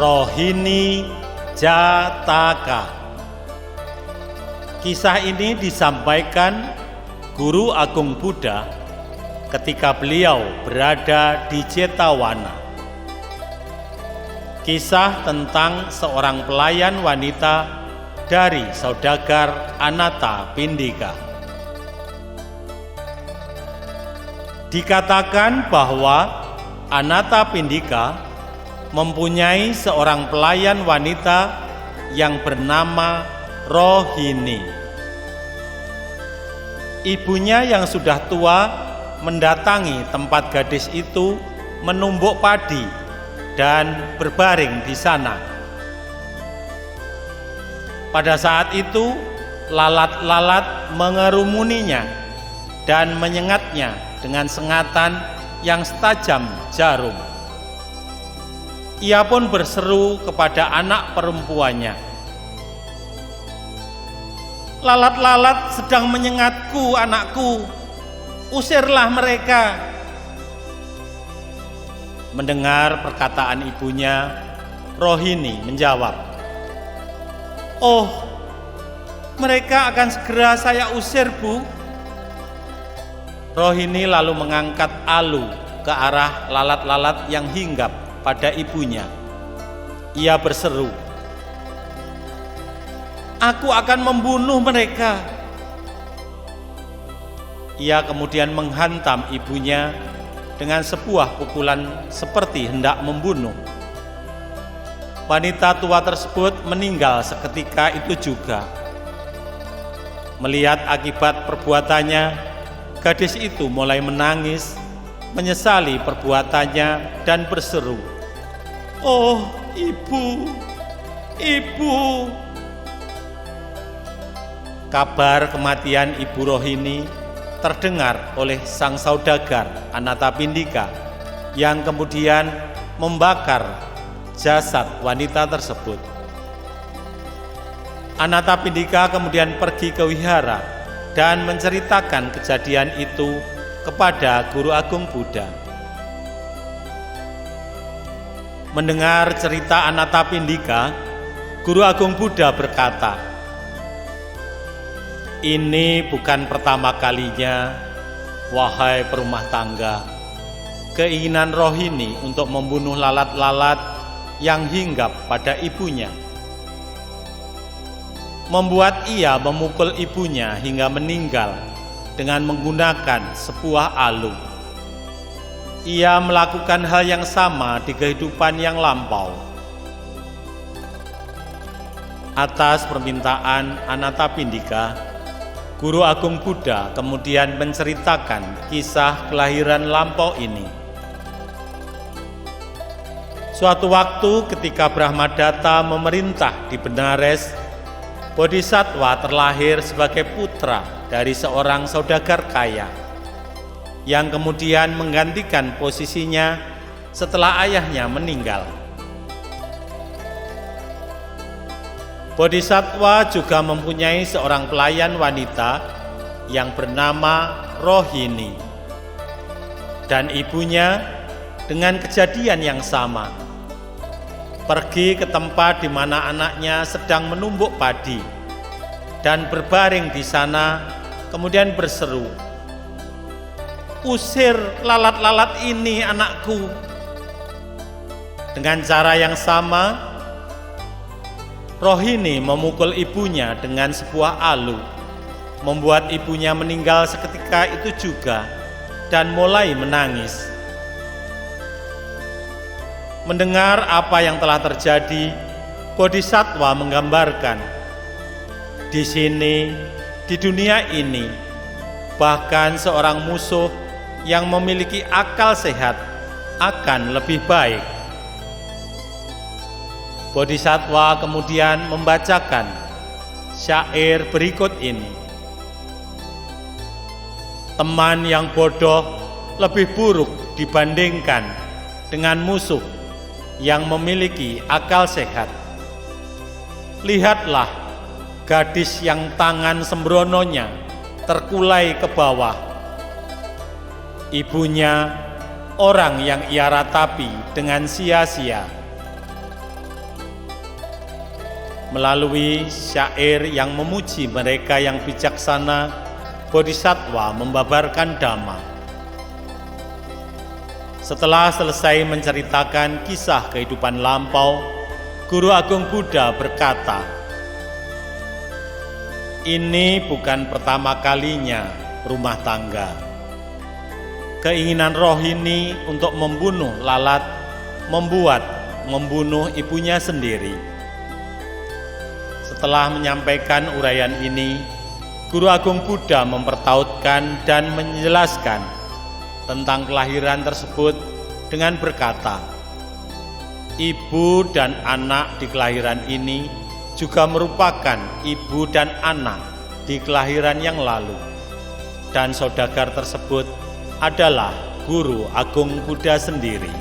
Rohini Jataka. Kisah ini disampaikan Guru Agung Buddha ketika beliau berada di Jetawana. Kisah tentang seorang pelayan wanita dari saudagar Anathapindika. Dikatakan bahwa Anathapindika mempunyai seorang pelayan wanita yang bernama Rohini. Ibunya yang sudah tua mendatangi tempat gadis itu menumbuk padi dan berbaring di sana. Pada saat itu, lalat-lalat mengerumuninya dan menyengatnya dengan sengatan yang setajam jarum. Ia pun berseru kepada anak perempuannya, "Lalat-lalat sedang menyengatku, anakku. Usirlah mereka." Mendengar perkataan ibunya, Rohini menjawab, "Oh, mereka akan segera saya usir, Bu." Rohini lalu mengangkat alu ke arah lalat-lalat yang hinggap pada ibunya. Ia berseru, "Aku akan membunuh mereka." Ia kemudian menghantam ibunya dengan sebuah pukulan seperti hendak membunuh. Wanita tua tersebut meninggal seketika itu juga. Melihat akibat perbuatannya, gadis itu mulai menangis, menyesali perbuatannya dan berseru, "Oh, ibu, ibu." Kabar kematian Ibu Rohini terdengar oleh sang saudagar Anathapindika yang kemudian membakar jasad wanita tersebut. Anathapindika kemudian pergi ke wihara dan menceritakan kejadian itu kepada Guru Agung Buddha. Mendengar cerita Anathapindika, Guru Agung Buddha berkata, "Ini bukan pertama kalinya, wahai perumah tangga, keinginan Rohini untuk membunuh lalat-lalat yang hinggap pada ibunya, membuat ia memukul ibunya hingga meninggal dengan menggunakan sebuah alu. Ia melakukan hal yang sama di kehidupan yang lampau." Atas permintaan Anathapindika, Guru Agung Buddha kemudian menceritakan kisah kelahiran lampau ini. Suatu waktu ketika Brahmadatta memerintah di Benares, Bodhisattva terlahir sebagai putra dari seorang saudagar kaya, yang kemudian menggantikan posisinya setelah ayahnya meninggal. Bodhisattva juga mempunyai seorang pelayan wanita yang bernama Rohini, dan ibunya dengan kejadian yang sama pergi ke tempat di mana anaknya sedang menumbuk padi dan berbaring di sana, kemudian berseru, "Usir lalat-lalat ini, anakku." Dengan cara yang sama, Rohini memukul ibunya dengan sebuah alu, membuat ibunya meninggal seketika itu juga dan mulai menangis. Mendengar apa yang telah terjadi, Bodhisattva menggambarkan, di sini, di dunia ini, bahkan seorang musuh yang memiliki akal sehat akan lebih baik. Bodhisattva kemudian membacakan syair berikut ini. "Teman yang bodoh lebih buruk dibandingkan dengan musuh yang memiliki akal sehat. Lihatlah gadis yang tangan sembrononya terkulai ke bawah. Ibunya orang yang ia ratapi dengan sia-sia. Melalui syair yang memuji mereka yang bijaksana, Bodhisattva membabarkan Dhamma. Setelah selesai menceritakan kisah kehidupan lampau, Guru Agung Buddha berkata, "Ini bukan pertama kalinya rumah tangga. Keinginan Rohini untuk membunuh Lalat membunuh ibunya sendiri." Setelah menyampaikan uraian ini, Guru Agung Buddha mempertautkan dan menjelaskan tentang kelahiran tersebut dengan berkata, ibu dan anak di kelahiran ini juga merupakan ibu dan anak di kelahiran yang lalu, dan saudagar tersebut adalah Guru Agung Buddha sendiri.